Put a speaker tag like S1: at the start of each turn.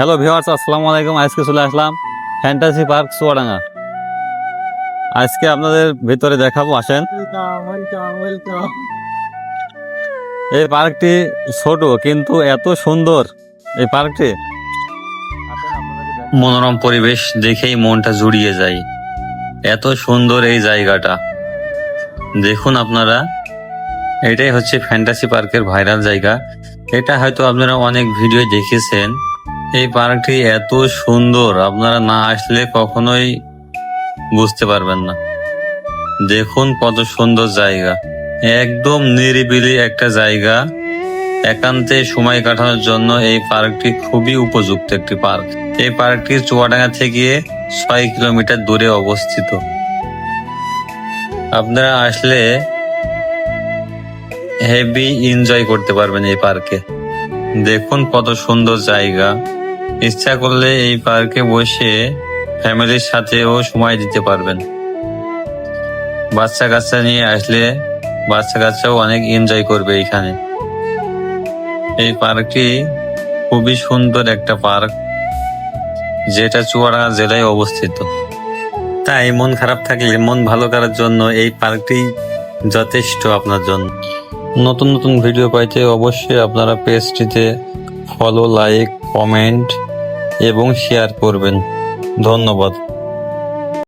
S1: Hello viewers, আসসালামু আলাইকুম। আজকে চলে আসলাম ফ্যান্টাসি পার্ক চুয়াডাঙ্গা। আজকে আপনাদের ভিতরে দেখাবো, আসেন। এই পার্কটি ছোট কিন্তু এত সুন্দর এই পার্কটি। মনোরম পরিবেশ দেখেই মনটা জুড়িয়ে যায়। এত সুন্দর এই জায়গাটা দেখুন আপনারা। এটাই হচ্ছে ফ্যান্টাসি পার্কের ভাইরাল জায়গা। এটা হয়তো আপনারা অনেক ভিডিও দেখেছেন। এই পার্কটি এত সুন্দর, আপনারা না আসলে কখনোই বুঝতে পারবেন না। দেখুন কত সুন্দর জায়গা, একদম নিরিবিলি একটা জায়গা। একান্তে সময় কাটানোর জন্য এই পার্কটি খুবই উপযুক্ত একটি পার্ক। এই পার্কটি চুয়াডাঙ্গা থেকে 6 কিলোমিটার দূরে অবস্থিত। আপনারা আসলে হেভি এনজয় করতে পারবেন এই পার্কে। দেখুন কত সুন্দর জায়গা। ইচ্ছা করলে এই পার্কে বসে ফ্যামিলির সাথেও সময় দিতে পারবেন। বাচ্চা কাচ্চা নিয়ে আসলে বাচ্চা কাচ্চাও অনেক এনজয় করবে এখানে। এই পার্কটি খুবই সুন্দর একটা পার্ক, যেটা চুয়াডাঙ্গা জেলায় অবস্থিত। তাই মন খারাপ থাকলে মন ভালো করার জন্য এই পার্কটি যথেষ্ট আপনার জন্য। নতুন নতুন ভিডিও পাইতে অবশ্যই আপনারা পেজটিতে ফলো, লাইক, কমেন্ট এবং শেয়ার করবেন। ধন্যবাদ।